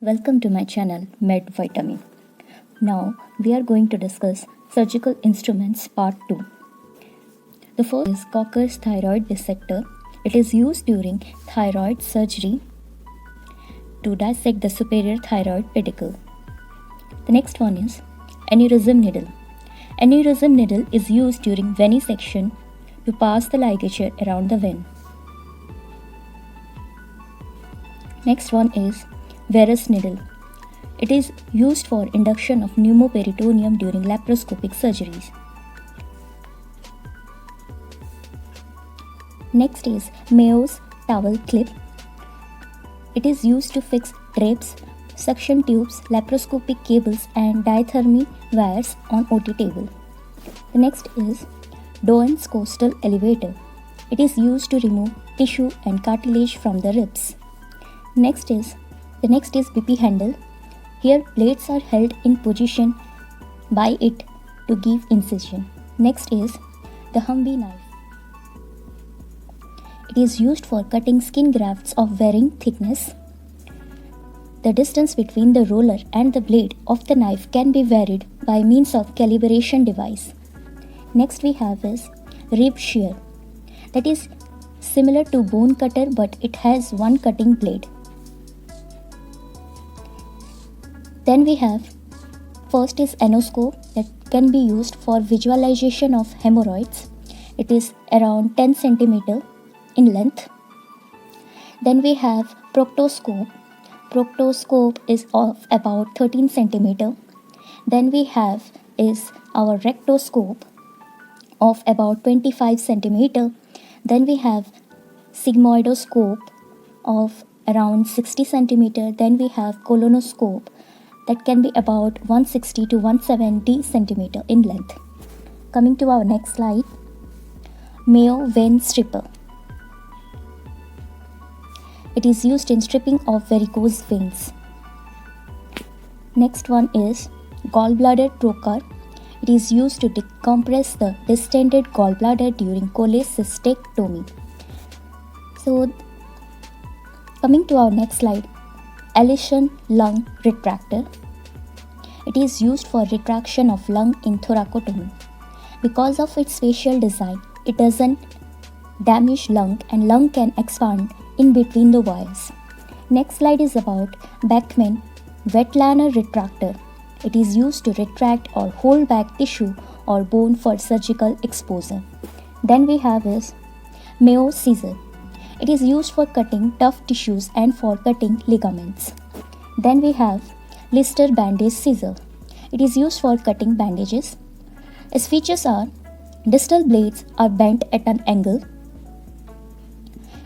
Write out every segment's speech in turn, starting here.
Welcome to my channel MedVitamin. Now we are going to discuss surgical instruments part 2. The first is Cocker's thyroid dissector. It is used during thyroid surgery to dissect the superior thyroid pedicle. The next one is aneurysm needle. Aneurysm needle is used during venesection to pass the ligature around the vein. Next one is Veress needle. It is used for induction of pneumoperitoneum during laparoscopic surgeries. Next is Mayo's towel clip. It is used to fix drapes, suction tubes, laparoscopic cables and diathermy wires on OT table. The next is Doan's coastal elevator. It is used to remove tissue and cartilage from the ribs. The next is BP handle. Here blades are held in position by it to give incision. Next is the Humvee knife. It is used for cutting skin grafts of varying thickness. The distance between the roller and the blade of the knife can be varied by means of calibration device. Next we have is rib shear. That is similar to bone cutter but it has one cutting blade. Then we have first is anoscope that can be used for visualization of hemorrhoids. It is around 10 cm in length. Then we have proctoscope. Proctoscope is of about 13 cm. Then we have is our rectoscope of about 25 cm. Then we have sigmoidoscope of around 60 cm. Then we have colonoscope that can be about 160 to 170 cm in length. Coming to our next slide, Mayo vein stripper. It is used in stripping of varicose veins. Next one is gallbladder trocar. It is used to decompress the distended gallbladder during cholecystectomy. So, coming to our next slide, Allison lung retractor. It is used for retraction of lung in thoracotomy. Because of its facial design, it doesn't damage lung and lung can expand in between the wires. Next slide is about Beckman Wetlaner retractor. It is used to retract or hold back tissue or bone for surgical exposure. Then we have is Mayo scissor. It is used for cutting tough tissues and for cutting ligaments. Then we have Lister bandage scissor. It is used for cutting bandages. Its features are distal blades are bent at an angle.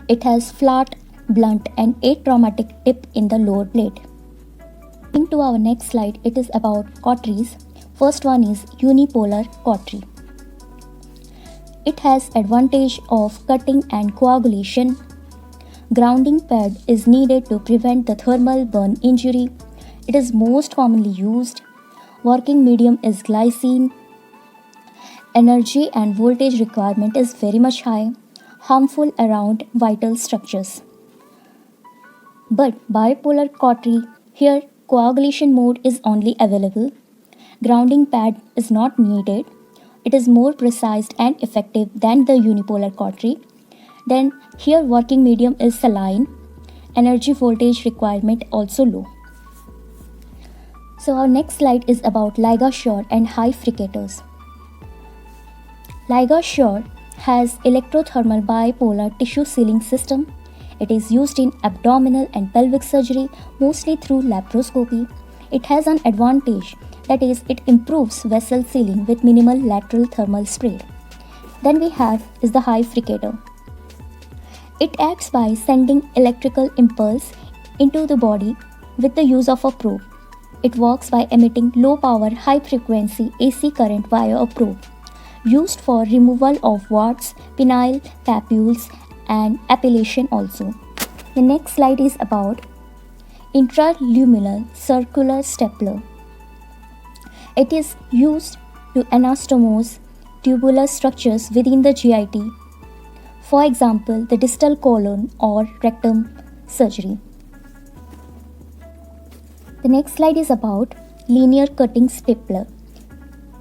It has flat, blunt and atraumatic tip in the lower blade. Coming to our next slide, it is about cauteries. First one is unipolar cautery. It has advantage of cutting and coagulation. Grounding pad is needed to prevent the thermal burn injury. It is most commonly used. Working medium is glycine. Energy and voltage requirement is very much high. Harmful around vital structures. But bipolar cautery, here coagulation mode is only available. Grounding pad is not needed. It is more precise and effective than the unipolar cautery. Then here working medium is saline. Energy voltage requirement also low. So our next slide is about LigaSure and high fricators. LigaSure has electrothermal bipolar tissue sealing system. It is used in abdominal and pelvic surgery, mostly through laparoscopy. It has an advantage, that is, it improves vessel sealing with minimal lateral thermal spray. Then we have is the high fricator. It acts by sending electrical impulse into the body with the use of a probe. It works by emitting low power, high frequency AC current via a probe, used for removal of warts, penile, papules and appellation also. The next slide is about intraluminal circular stapler. It is used to anastomose tubular structures within the GIT. For example, the distal colon or rectum surgery. The next slide is about linear cutting stapler.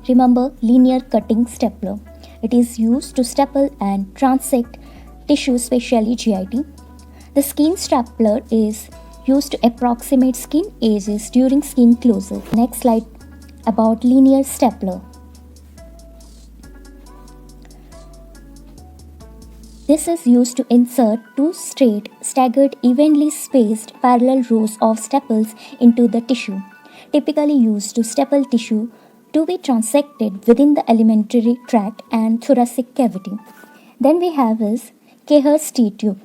Remember linear cutting stapler. It is used to staple and transect tissue, especially GIT. The skin stapler is used to approximate skin edges during skin closure. Next slide about linear stapler. This is used to insert two straight, staggered, evenly spaced parallel rows of staples into the tissue, typically used to staple tissue to be transected within the alimentary tract and thoracic cavity. Then we have is Kehr's T-tube.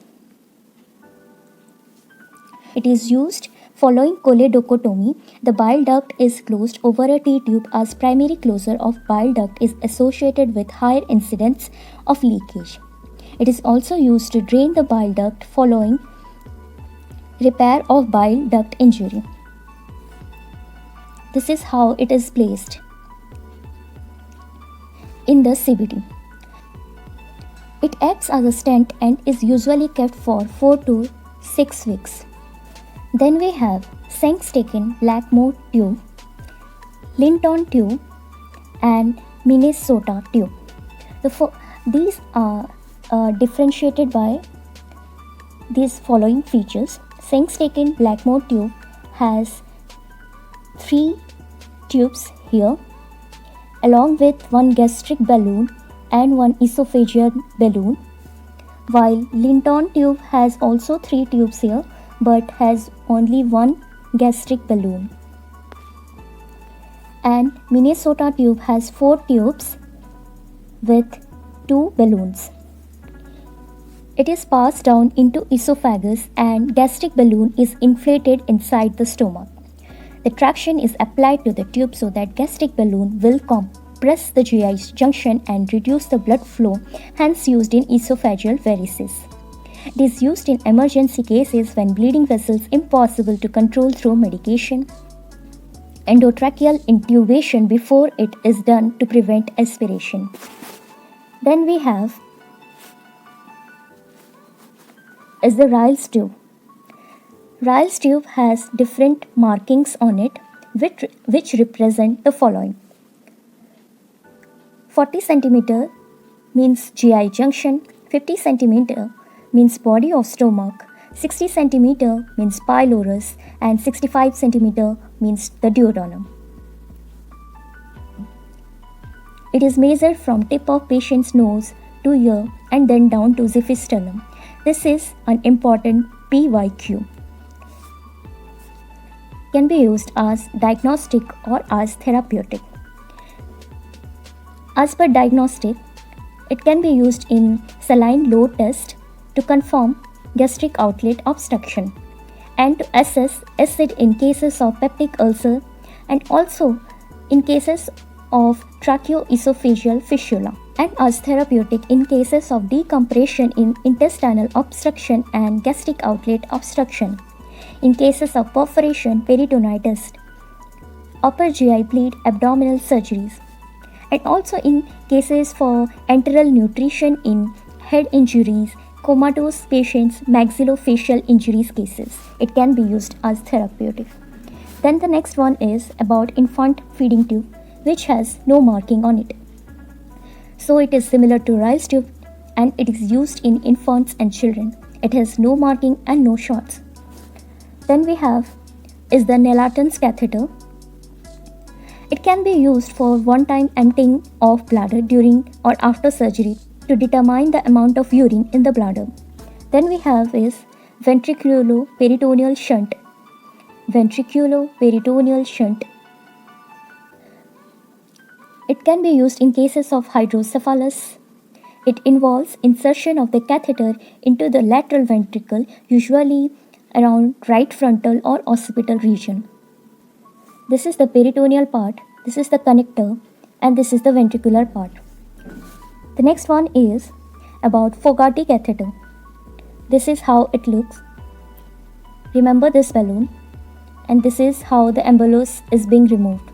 It is used following choledochotomy. The bile duct is closed over a T-tube as primary closure of bile duct is associated with higher incidence of leakage. It is also used to drain the bile duct following repair of bile duct injury. This is how it is placed in the CBD. It acts as a stent and is usually kept for 4 to 6 weeks. Then we have Sengstaken Blackmore tube, Linton tube, and Minnesota tube. These are differentiated by these following features. Sengstaken Blackmore tube has 3 tubes here, along with one gastric balloon and one esophageal balloon, while Linton tube has also 3 tubes here but has only one gastric balloon. And Minnesota tube has 4 tubes with 2 balloons. It is passed down into esophagus and gastric balloon is inflated inside the stomach. The traction is applied to the tube so that gastric balloon will compress the GI junction and reduce the blood flow, hence used in esophageal varices. It is used in emergency cases when bleeding vessels impossible to control through medication. Endotracheal intubation before it is done to prevent aspiration. Then we have is the Ryle's tube. Ryle's tube has different markings on it which represent the following. 40 cm means GI junction, 50 cm means body of stomach, 60 cm means pylorus, and 65 cm means the duodenum. It is measured from tip of patient's nose to ear and then down to xiphisternum. This is an important PYQ. Can be used as diagnostic or as therapeutic. As per diagnostic, it can be used in saline load test to confirm gastric outlet obstruction and to assess acid in cases of peptic ulcer and also in cases of tracheoesophageal fistula, and as therapeutic in cases of decompression in intestinal obstruction and gastric outlet obstruction, in cases of perforation, peritonitis, upper GI bleed, abdominal surgeries, and also in cases for enteral nutrition in head injuries, comatose patients, maxillofacial injuries cases. It can be used as therapeutic. Then the next one is about infant feeding tube, which has no marking on it. So it is similar to Ryle's tube and it is used in infants and children. It has no marking and no shots. Then we have is the Nelaton's catheter. It can be used for one-time emptying of bladder during or after surgery to determine the amount of urine in the bladder. Then we have is ventriculoperitoneal shunt. Ventriculoperitoneal shunt. It can be used in cases of hydrocephalus. It involves insertion of the catheter into the lateral ventricle, usually around right frontal or occipital region. This is the peritoneal part, this is the connector, and this is the ventricular part. The next one is about Fogarty catheter. This is how it looks. Remember this balloon, and this is how the embolus is being removed.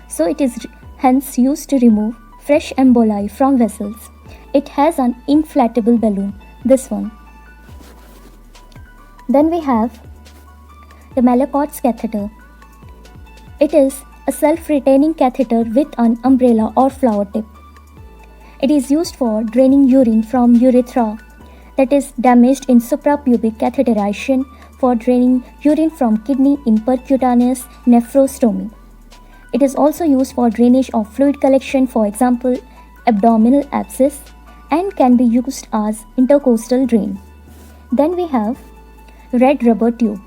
So it is hence used to remove fresh emboli from vessels. It has an inflatable balloon, this one. Then we have the Malakoff's catheter. It is a self-retaining catheter with an umbrella or flower tip. It is used for draining urine from urethra that is damaged in suprapubic catheterization, for draining urine from kidney in percutaneous nephrostomy. It is also used for drainage of fluid collection, for example, abdominal abscess, and can be used as intercostal drain. Then we have red rubber tube.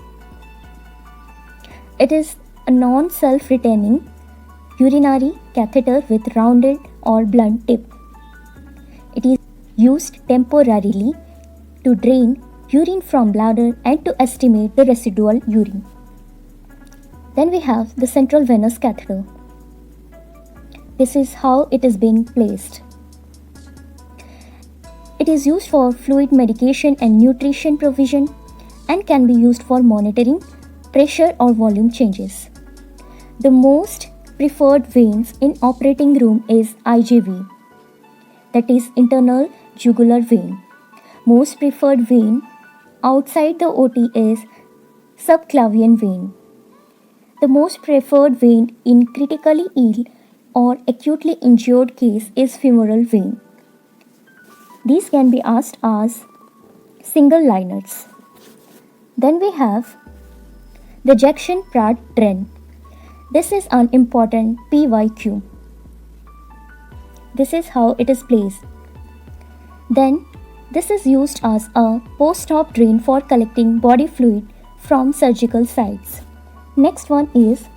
It is a non-self-retaining urinary catheter with rounded or blunt tip. It is used temporarily to drain urine from bladder and to estimate the residual urine. Then we have the central venous catheter. This is how it is being placed. It is used for fluid medication and nutrition provision and can be used for monitoring pressure or volume changes. The most preferred veins in operating room is IJV, that is internal jugular vein. Most preferred vein outside the OT is subclavian vein. The most preferred vein in critically ill or acutely injured case is femoral vein. These can be asked as single liners. Then we have the Jackson-Pratt drain. This is an important PYQ. This is how it is placed. Then this is used as a post-op drain for collecting body fluid from surgical sites. Next one is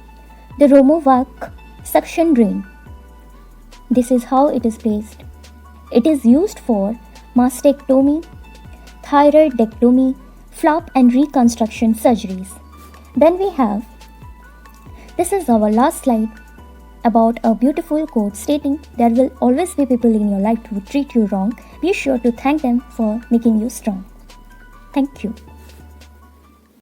the Romovac suction drain. This is how it is placed. It is used for mastectomy, thyroidectomy, flap and reconstruction surgeries. Then we have, this is our last slide about a beautiful quote stating, "There will always be people in your life who treat you wrong. Be sure to thank them for making you strong." Thank you.